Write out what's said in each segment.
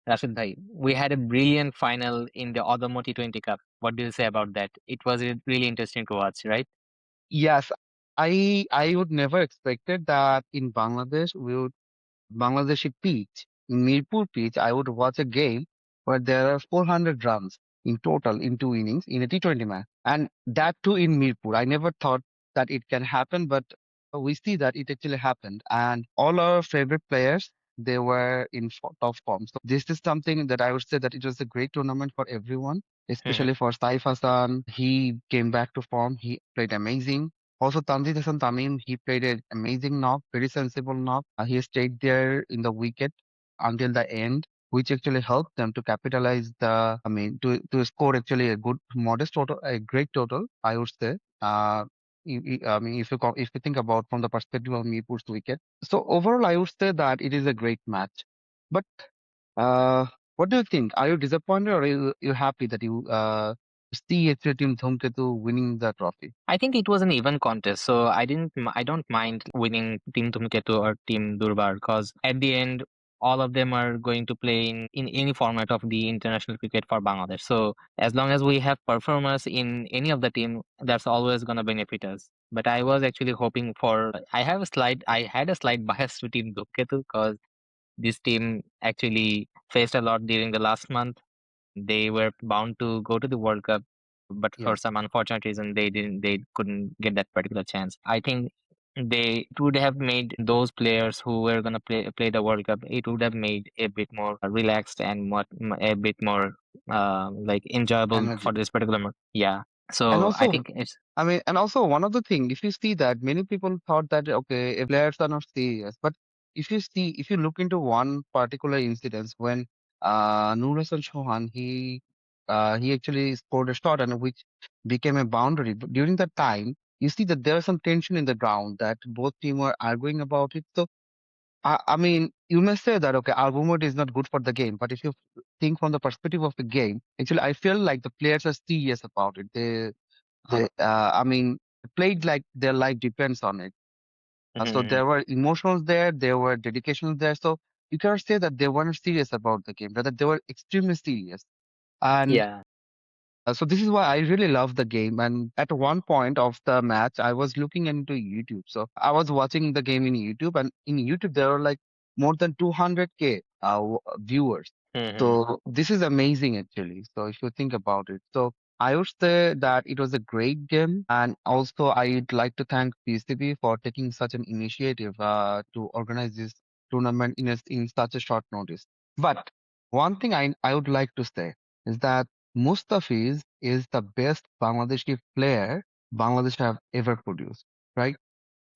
Rashid Bhai, we had a brilliant final in the Odommo T20 Cup. What do you say about that? It was really interesting to watch, right? Yes, I would never expected that in Bangladesh Bangladeshi pitch, in Mirpur pitch, I would watch a game where there are 400 runs in total in two innings in a T20 match, and that too in Mirpur. I never thought that it can happen, but we see that it actually happened, and all our favorite players, they were in top form. So this is something that I would say that it was a great tournament for everyone, Hmm. especially for Saif Hassan. He came back to form. He played amazing. Also, Tanzid Tamim, he played an amazing knock, very sensible knock. He stayed there in the wicket until the end, which actually helped them to capitalize to score actually a good, modest total, a great total, I would say. I mean, if you think about from the perspective of Mirpur's wicket. So overall, I would say that it is a great match. But uh, what do you think? Are you disappointed or are you happy that you see actually Team Dhumketu winning the trophy? I think it was an even contest, so I don't mind winning Team Dhumketu or Team Durbar because at the end, all of them are going to play in any format of the international cricket for Bangladesh. So as long as we have performers in any of the team, that's always gonna benefit us. But I was actually hoping for. I had a slight bias to Team Dhumketu because this team actually faced a lot during the last month. They were bound to go to the World Cup, but for Yes. some unfortunate reason, they couldn't get that particular chance. I think it would have made those players who were gonna play the World Cup. It would have made a bit more relaxed and a bit more like enjoyable for Energy. this particular. Yeah. And So I also, think it's. I mean, and also one other thing, if you see that many people thought that, okay, if players are not serious, but if you look into one particular incident when Nur Hassan Shohan, he actually scored a shot and which became a boundary. But during that time, you see that there was some tension in the ground that both teams were arguing about it. So I mean, you may say that, okay, argument is not good for the game, but if you think from the perspective of the game, actually, I feel like the players are serious about it. I mean, played like their life depends on it. So there Mhm. were emotions there were dedications there. So you cannot say that they weren't serious about the game, rather they were extremely serious. And Yeah. so this is why I really love the game. And at one point of the match, I was looking into YouTube. So I was watching the game in YouTube, and in YouTube there were like more than 200K viewers. Mhm. So this is amazing actually. So if you think about it, so I would say that it was a great game, and also I'd like to thank PCB for taking such an initiative to organize this tournament in such a short notice. But one thing I would like to say is that Mustafiz is the best Bangladeshi player Bangladesh have ever produced, right?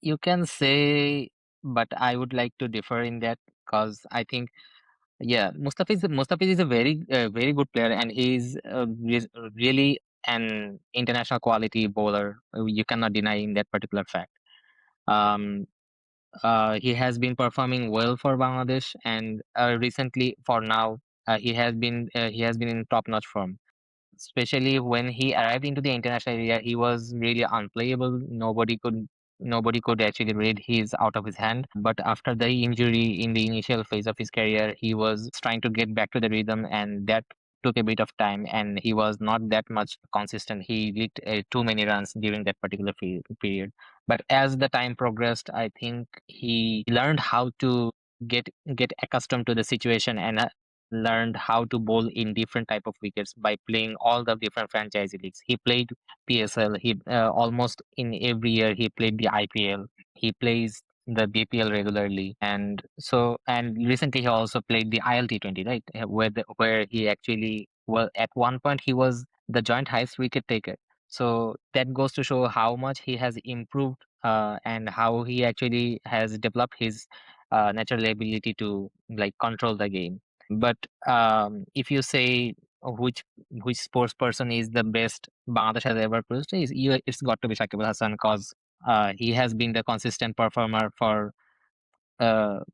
You can say, but I would like to differ in that because I think. Yeah, Mustafiz is a very good player, and he's really an international quality bowler. You cannot deny in that particular fact. Um, he has been performing well for Bangladesh, and recently, for now, he has been in top-notch form. Especially when he arrived into the international area, he was really unplayable. Nobody could actually read his out of his hand. But after the injury in the initial phase of his career, he was trying to get back to the rhythm, and that took a bit of time. And he was not that much consistent. He leaked too many runs during that particular period. But as the time progressed, I think he learned how to get accustomed to the situation and learned how to bowl in different type of wickets by playing all the different franchise leagues. He played PSL. He almost in every year he played the IPL. He plays the BPL regularly, and recently he also played the ILT20, right? Where he actually, well, at one point he was the joint highest wicket taker. So that goes to show how much he has improved and how he actually has developed his natural ability to like control the game. But if you say which sports person is the best Bangladesh has ever produced, it's got to be Shakib Al Hasan because he has been the consistent performer for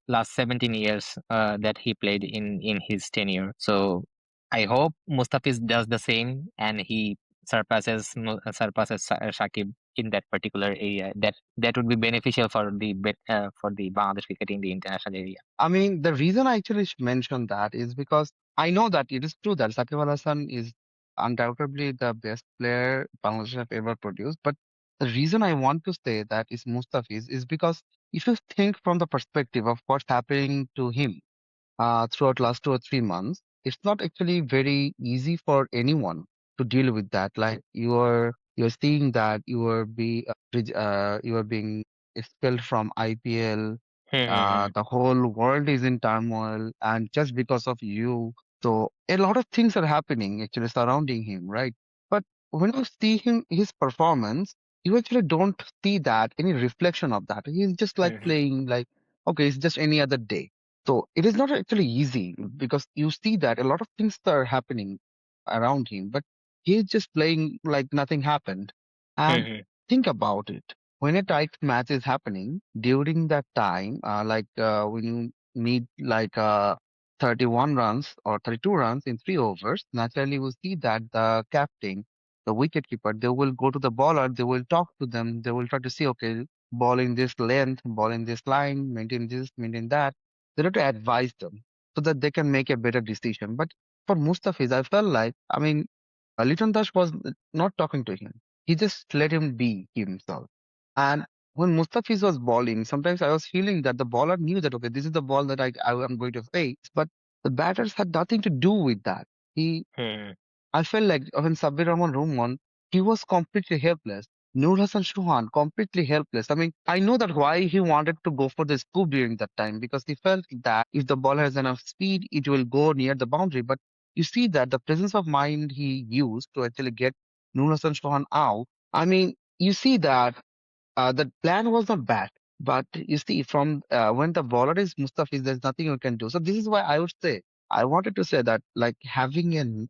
last 17 years that he played in his tenure. So I hope Mustafiz does the same and he surpasses Shakib. in that particular area. That would be beneficial for for the Bangladesh cricket in the international area. I mean, the reason I actually mentioned that is because I know that it is true that Sakib Al Hasan is undoubtedly the best player Bangladesh have ever produced. But the reason I want to say that is Mustafiz is because if you think from the perspective of what's happening to him throughout last 2 or 3 months, it's not actually very easy for anyone to deal with that. Like you're seeing that you are being expelled from IPL. Hmm. The whole world is in turmoil, and just because of you, so a lot of things are happening actually surrounding him, right? But when you see his performance, you actually don't see that any reflection of that. He's just like Hmm. playing like, okay, it's just any other day. So it is not actually easy because you see that a lot of things are happening around him, but he's just playing like nothing happened. And Hmm. think about it. When a tight match is happening during that time, when you need 31 runs or 32 runs in 3 overs, naturally you will see that the captain, the wicket keeper, they will go to the bowler, they will talk to them, they will try to see, okay, ball in this length, ball in this line, maintain this, maintain that. They have to advise them so that they can make a better decision. But for Mustafiz, I felt like, I mean, Liton Dash was not talking to him. He just let him be himself. And when Mustafiz was bowling, sometimes I was feeling that the bowler knew that, okay, this is the ball that I am going to face. But the batters had nothing to do with that. He Hmm. I felt like when Sabir Rahman won, he was completely helpless. Noor Hassan Shohan, completely helpless. I mean, I know that why he wanted to go for the scoop during that time because he felt that if the ball has enough speed, it will go near the boundary. But you see that the presence of mind he used to actually get Noor Hassan Shohan out. I mean, you see that the plan was not bad. But you see, from when the bowler is Mustafiz, there's nothing you can do. So this is why I would say, I wanted to say that like having a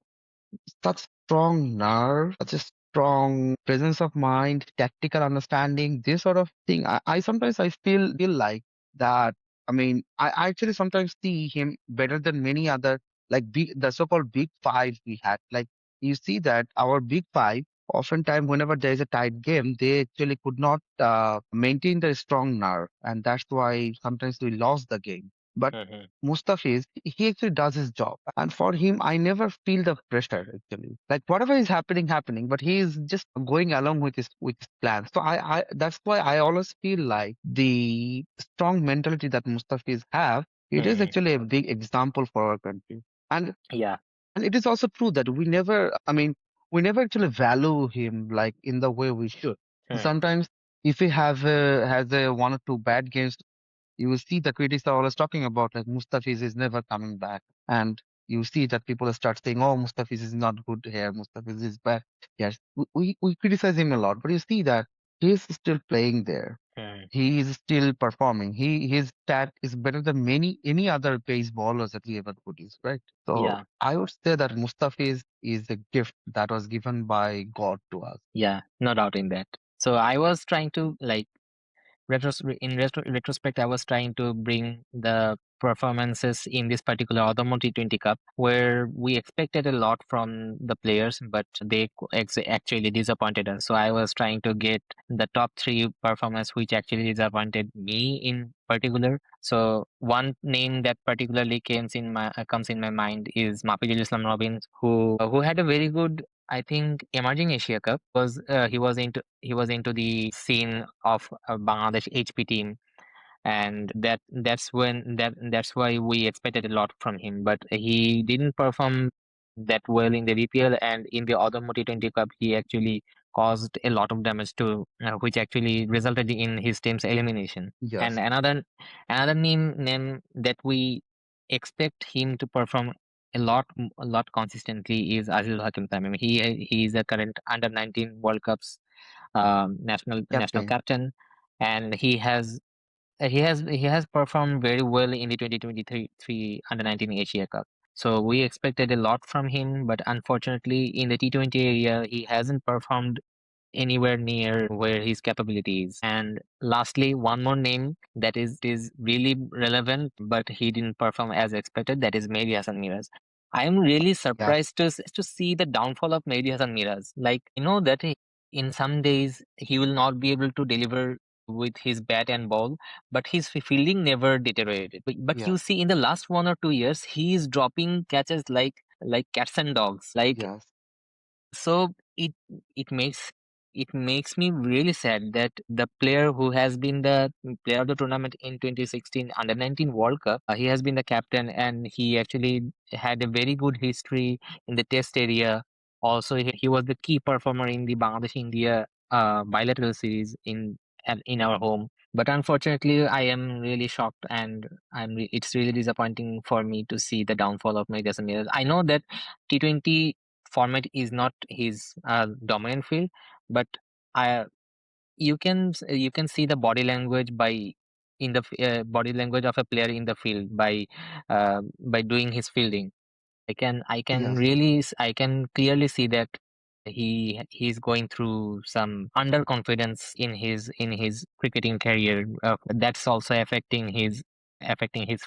such strong nerve, such a strong presence of mind, tactical understanding, this sort of thing. I sometimes I feel like that. I mean, I actually sometimes see him better than many other the so-called big five we had. Like you see that our big five, oftentimes whenever there is a tight game, they actually could not maintain the strong nerve, and that's why sometimes we lost the game. But Hmm. Mustafiz, he actually does his job. And for him, I never feel the pressure actually. Like whatever is happening, but he is just going along with his plan. So I that's why I always feel like the strong mentality that Mustafiz have, it is Hmm. actually a big example for our country. And Yeah. and it is also true that we never actually value him like in the way we should. So Hmm. sometimes if he has a one or two bad games, you will see the critics are always talking about like Mustafiz is never coming back. And you see that people start saying, oh, Mustafiz is not good here, Mustafiz is bad. Yes, we criticize him a lot, but you see that he is still playing there. Hmm. He is still performing. His stat is better than any other pace bowlers that we ever produced, right? So Yeah. I would say that Mustafiz is a gift that was given by God to us. Yeah. No doubt in that. So I was trying to retrospect, I was trying to bring the performances in this particular Odommo T20 Cup, where we expected a lot from the players, but they actually disappointed us. So I was trying to get the top three performance which actually disappointed me in particular. So one name that particularly comes in my mind is Mafizul Islam Robin, who had a very good, I think, emerging Asia Cup. Was he was into the scene of Bangladesh HP team, and that's why we expected a lot from him. But he didn't perform that well in the BPL, and in the other T20 Cup, he actually caused a lot of damage to, which actually resulted in his team's elimination. And Yes. another name that we expect him to perform a lot consistently is Azizul Hakim Tamim. He is a current under 19 World Cups national Captain. captain, and he has performed very well in the 2023 under 19 Asia Cup. So we expected a lot from him, but unfortunately in the T20 area he hasn't performed anywhere near where his capability is. And lastly, one more name that is really relevant, but he didn't perform as expected. That is Mehdi Hassan Miraz. I am really Yes. surprised to see the downfall of Mehdi Hassan Miraz. Like, you know that in some days he will not be able to deliver with his bat and ball, but his fielding never deteriorated. But you Yes, see, in the last 1 or 2 years, he is dropping catches like cats and dogs. Like, yes, so it makes me really sad that the player who has been the player of the tournament in 2016 under 19 World Cup, he has been the captain, and he actually had a very good history in the test area. Also, he was the key performer in the Bangladesh India bilateral series in our home. But unfortunately, I am really shocked, and it's really disappointing for me to see the downfall of Mehdi Hasan Miraz. I know that T20 format is not his dominant field, but I you can see the body language body language of a player in the field by doing his fielding. yes, I can clearly see that he's going through some underconfidence in his cricketing career. That's also affecting his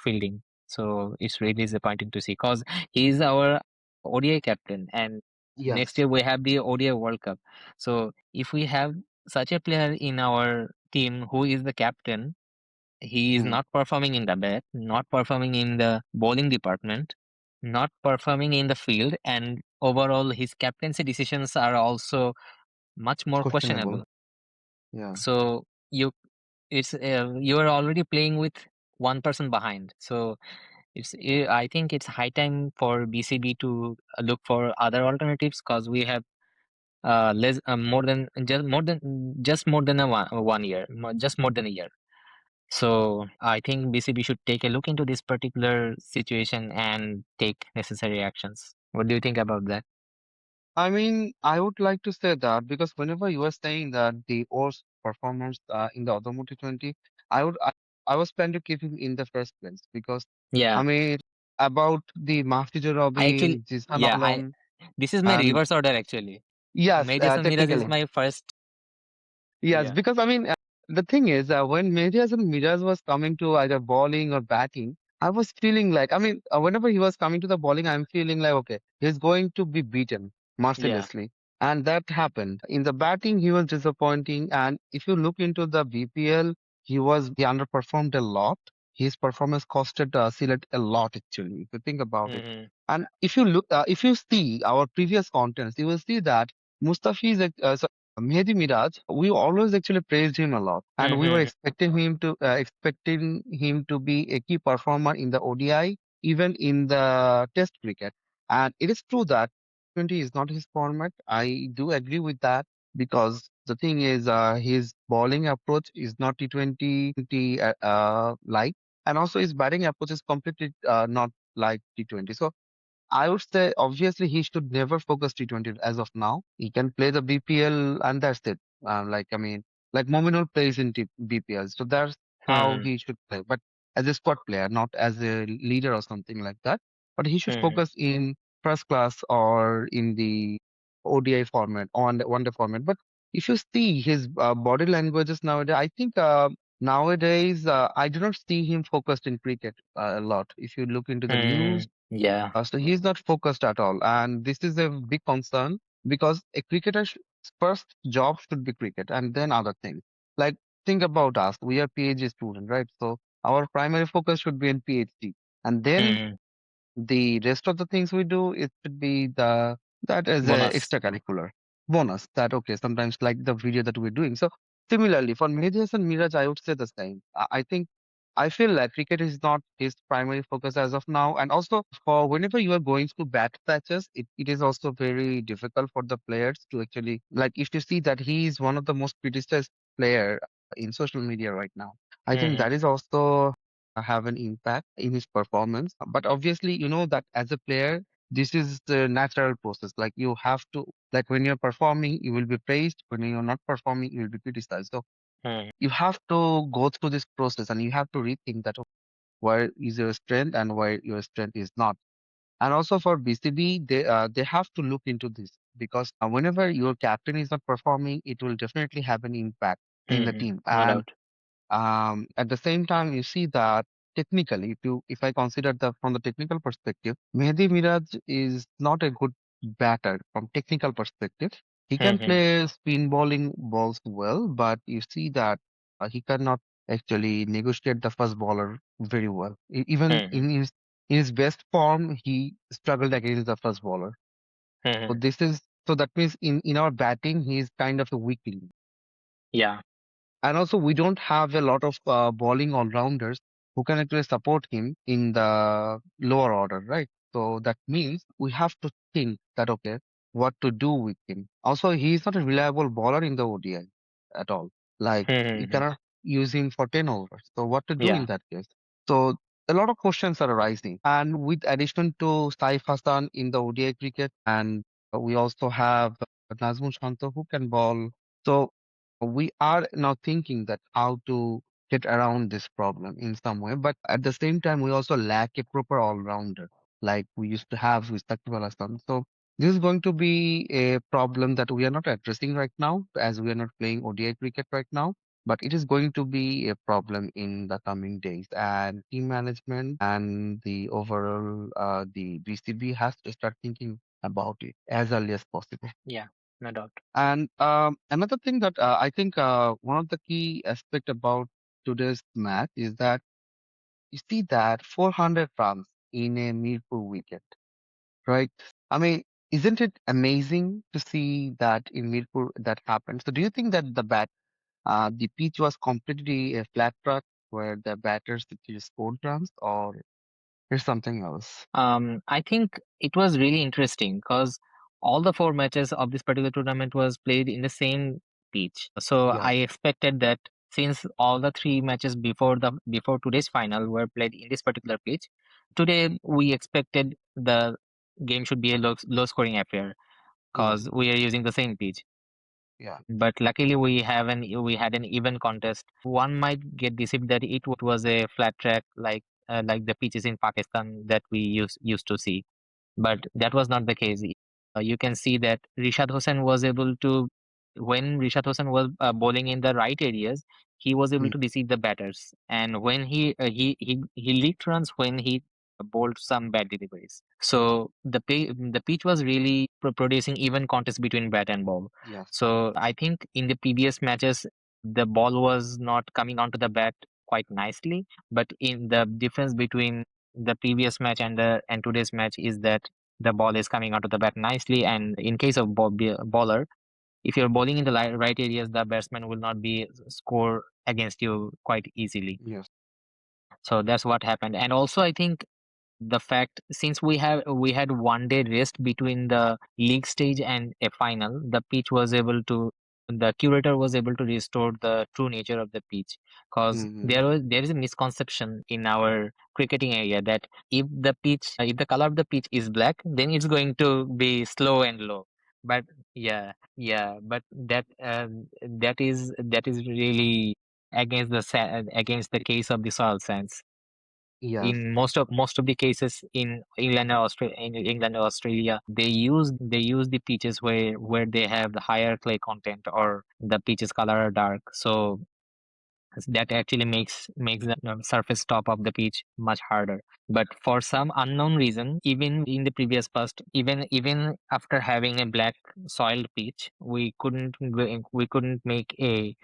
fielding. So it's really disappointing to see, because he's our ODI captain, and next yes, year we have the ODI World Cup. So if we have such a player in our team who is the captain, he is mhm, not performing in the bat, not performing in the bowling department, not performing in the field, and overall his captaincy decisions are also much more questionable. questionable. Yeah, So you are already playing with one person behind. So I think it's high time for BCB to look for other alternatives, because we have less more than one year, just more than a year. So I think BCB should take a look into this particular situation and take necessary actions. What do you think about that? I mean, I would like to say that because whenever you were saying that the worst performance in the Odommo T20, I was planning to keep him in the first place because I Yeah, mean about the Mahfizur I actually, Robin, Zizan yeah, I Alam, this is my and reverse order actually. yes, Medicine Mirage is technically. my first. Yes, Yeah, because I mean, the thing is, when Mehdi and Miraj was coming to either bowling or batting, I was feeling like, I mean, whenever he was coming to the bowling, I'm feeling like, okay, he's going to be beaten yeah. mercilessly. And that happened. In the batting, he was disappointing. And if you look into the BPL, he underperformed a lot. His performance costed Sylhet a lot, actually, if you think about it. Mm-hmm. And if you see our previous contents, you will see that Mustafiz, Mehdi Miraj, we always actually praised him a lot, and we were Mm-hmm. expecting him to be a key performer in the ODI, even in the Test cricket. And it is true that 20 is not his format. I do agree with that because the thing is, his bowling approach is not T20 like, and also his batting approach is completely not like T20. So I would say obviously he should never focus T20 as of now. He can play the BPL and that's it. Like I mean, like Mominul plays in BPL, so that's how Mm-hmm. he should play. But as a squad player, not as a leader or something like that. But he should Mm-hmm. focus in first class or in the ODI format or one day format. But if you see his body languages nowadays, I think nowadays I do not see him focused in cricket a lot. If you look into the news, Mm-hmm. Yeah. so he's not focused at all. And this is a big concern because a cricketer's first job should be cricket and then other things. Like, think about us. We are PhD students, right? So our primary focus should be in PhD. And then Mm-hmm. the rest of the things we do, it should be that as a Bonus. extracurricular bonus that, okay, sometimes like the video that we're doing. So similarly, for Mehdi and Miraj, I would say the same. I think I feel like cricket is not his primary focus as of now. And also for whenever you are going to bat patches, it is also very difficult for the players to actually, like if you see that he is one of the most criticized player in social media right now. I think Mm-hmm. that is also have an impact in his performance. But obviously, you know that as a player, this is the natural process. Like you have to, like when you're performing, you will be praised. When you're not performing, you will be criticized. So Mm-hmm. you have to go through this process and you have to rethink that where is your strength and where your strength is not. And also for BCB, they have to look into this because whenever your captain is not performing, it will definitely have an impact in the Mm-hmm. team. No And doubt. at the same time, you see that technically, if I consider the from the technical perspective, Mehdi Miraj is not a good batter from technical perspective. He can Hmm. play spin bowling balls well, but you see that he cannot actually negotiate the first bowler very well. Even Hmm. in his best form, he struggled against the first bowler. So Hmm. this is so that means in our batting, he is kind of a weakling. Yeah. And also, we don't have a lot of bowling all-rounders who can actually support him in the lower order, right? So that means we have to think that, okay, what to do with him. Also, he is not a reliable bowler in the ODI at all. Like, you Hmm. cannot use him for 10 overs. So what to do in Yeah. that case? So a lot of questions are arising. And with addition to Saif Hassan in the ODI cricket, and we also have Nazmul Shanto who can bowl. So we are now thinking that how to get around this problem in some way, but at the same time, we also lack a proper all-rounder like we used to have with Sakib Al Hasan. So this is going to be a problem that we are not addressing right now, as we are not playing ODI cricket right now. But it is going to be a problem in the coming days, and team management and the overall the BCB has to start thinking about it as early as possible. Yeah. No doubt. And another thing that I think one of the key aspect about today's match is that you see that 400 runs in a Mirpur wicket, right? I mean, isn't it amazing to see that in Mirpur that happened? So do you think that the pitch was completely a flat track where the batters actually scored runs, or there's something else? I think it was really interesting because all the four matches of this particular tournament was played in the same pitch. So I Yes. expected that since all the three matches before today's final were played in this particular pitch, today we expected the game should be a low scoring affair Mm, because we are using the same pitch. yeah. But luckily we had an even contest. One might get deceived that it was a flat track like the pitches in Pakistan that we used to see, but that was not the case. You can see that Rishad Hossain was able to, when Rishad Hossain was bowling in the right areas, he was able Mm, to deceive the batters. And when he leaked runs when he bowled some bad deliveries. So the pitch was really producing even contest between bat and ball. yes. So I think in the previous matches, the ball was not coming onto the bat quite nicely. But in the difference between the previous match and today's match is that the ball is coming onto the bat nicely. And in case of bowler, if you're bowling in the right areas, the batsman will not be score against you quite easily. Yes. So that's what happened. And also, I think the fact since we had 1 day rest between the league stage and a final, the curator was able to restore the true nature of the pitch, because Mm-hmm. there is a misconception in our cricketing area that if the color of the pitch is black, then it's going to be slow and low. But yeah, but that is really against the case of the soil science. Yes. In most of the cases in England or Australia, they use the pitches where they have the higher clay content or the pitches color are dark. So that actually makes the surface top of the pitch much harder. But for some unknown reason, even in the previous past, even after having a black soiled pitch, we couldn't make a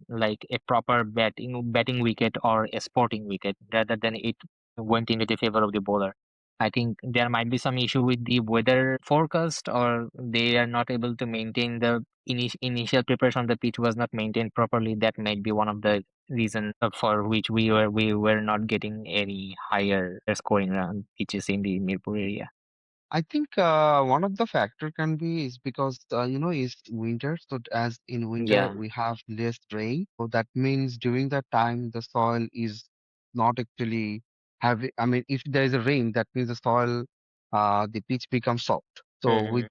like a proper batting wicket or a sporting wicket, rather than it went into the favor of the bowler. I think there might be some issue with the weather forecast, or they are not able to maintain the initial preparation of the pitch was not maintained properly. That might be one of the reason for which we were not getting any higher scoring run pitches in the Mirpur area. I think one of the factor can be is because it's winter. So as in winter Yeah. we have less rain, so that means during that time the soil is not actually having. I mean, if there is a rain, that means the soil, the pitch becomes soft. So Hmm. which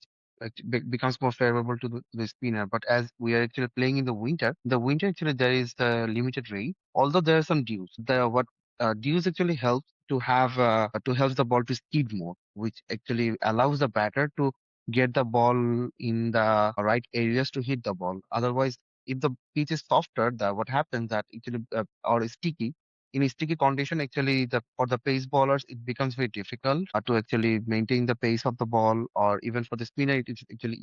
becomes more favorable to the spinner. But as we are actually playing in the winter actually there is limited rain. Although there are some dews. The what dews actually helps to help the ball to skid more, which actually allows the batter to get the ball in the right areas to hit the ball. Otherwise, if the pitch is softer, what happens that it will or is sticky. in a sticky condition, actually, the for the pace bowlers, it becomes very difficult to actually maintain the pace of the ball, or even for the spinner, it is actually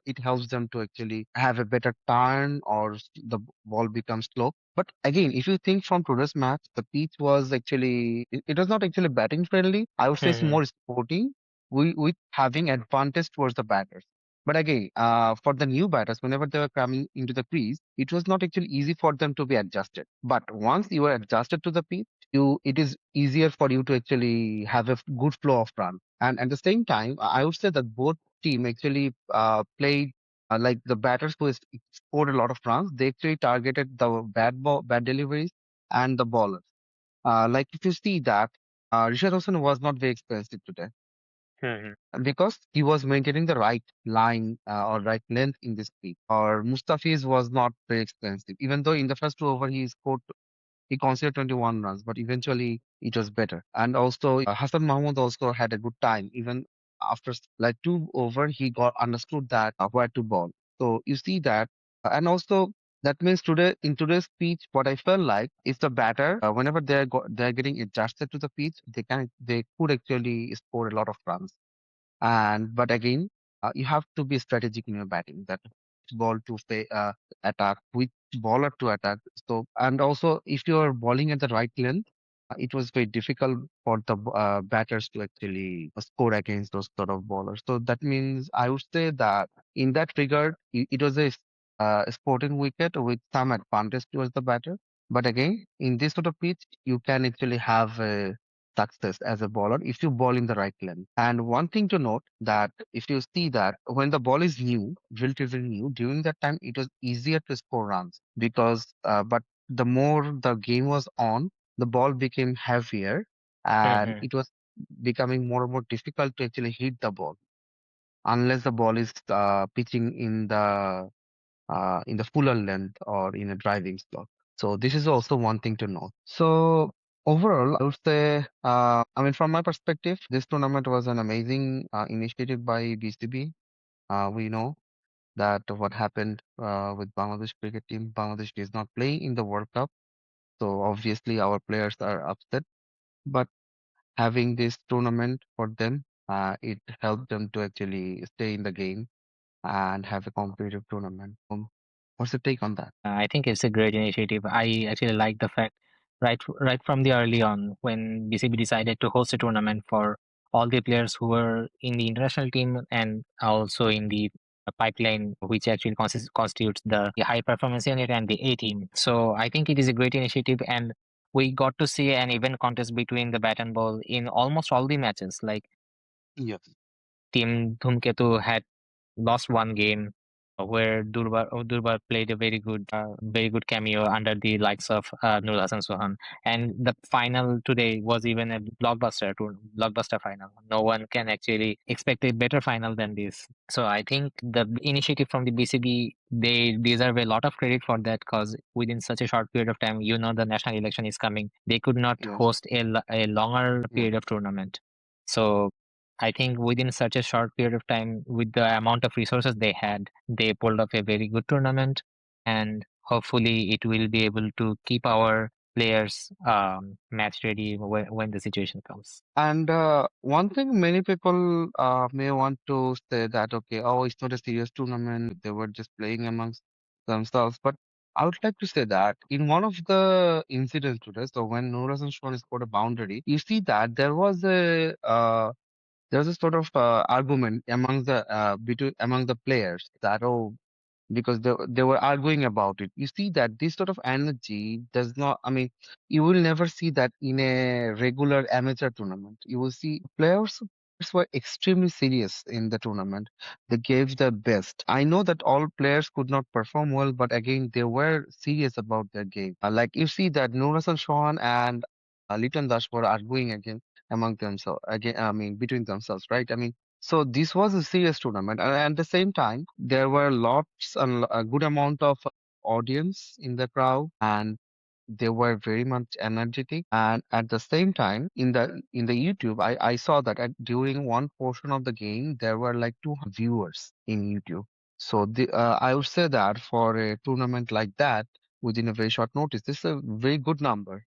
it helps them to actually have a better turn, or the ball becomes slow. But again, if you think from today's match, the pitch was actually it was not actually batting friendly. I would say it's Hmm. more sporting, with having advantage towards the batters. But again, for the new batters, whenever they were coming into the crease, it was not actually easy for them to be adjusted. But once you are adjusted to the pitch, it is easier for you to actually have a good flow of run. And at the same time, I would say that both team actually played like the batters who scored a lot of runs. They actually targeted the bad deliveries and the bowlers. Like if you see that, Rishabh Hossain was not very expensive today Hmm. because he was maintaining the right line or right length in this pitch. Or Mustafiz was not very expensive, even though in the first 2 over he considered 21 runs, but eventually it was better. And also Hassan Mahmood also had a good time. Even after like 2 over, he got understood that where to ball. So you see that, and also that means today in today's pitch, what I felt like is the batter whenever they're getting adjusted to the pitch, they could actually score a lot of runs. And but again, you have to be strategic in your batting. That which ball to attack, which bowler to attack. So and also if you are bowling at the right length, it was very difficult for the batters to actually score against those sort of bowlers. So that means I would say that in that regard, it was a sporting wicket with some advantage towards the batter. But again, in this sort of pitch, you can actually have a success as a bowler if you ball in the right length. And one thing to note that if you see that when the ball is new, relatively new, during that time it was easier to score runs because but the more the game was on, the ball became heavier and Hmm. it was becoming more and more difficult to actually hit the ball unless the ball is pitching in the fuller length or in a driving slot. So this is also one thing to know. So overall, I would say, I mean, from my perspective, this tournament was an amazing initiative by BCB. We know that what happened with Bangladesh cricket team. Bangladesh is not playing in the World Cup, so obviously our players are upset. But having this tournament for them, it helped them to actually stay in the game and have a competitive tournament. What's your take on that? I think it's a great initiative. I actually like the fact right from the early on when BCB decided to host a tournament for all the players who were in the international team and also in the pipeline, which actually constitutes the high performance unit and the A team. So I think it is a great initiative, and we got to see an even contest between the bat and ball in almost all the matches. Like Yes. Team Dhumketu had lost one game where Durbar played a very good cameo under the likes of Nur Hassan Sohan. And the final today was even a blockbuster final. No one can actually expect a better final than this. So I think the initiative from the BCB, they deserve a lot of credit for that because within such a short period of time, the national election is coming. They could not Yes. host a longer Yeah. period of tournament. So I think within such a short period of time, with the amount of resources they had, they pulled off a very good tournament, and hopefully it will be able to keep our players match ready when the situation comes. And one thing many people may want to say that, okay, oh, it's not a serious tournament. They were just playing amongst themselves. But I would like to say that in one of the incidents today, so when Noor Shohan scored a boundary, you see that there was a sort of argument among the players that, oh, because they were arguing about it. You see that this sort of energy does not, I mean, you will never see that in a regular amateur tournament. You will see players were extremely serious in the tournament. They gave their best. I know that all players could not perform well, but again, they were serious about their game. Like you see that Nur Hassan Shohan and Liton Dash were arguing again among themselves, again, I mean, between themselves, right? I mean, so this was a serious tournament, and at the same time, there were lots and a good amount of audience in the crowd, and they were very much energetic. And at the same time, in the YouTube, I saw that during one portion of the game, there were like 200 viewers in YouTube. So I would say that for a tournament like that, within a very short notice, this is a very good number.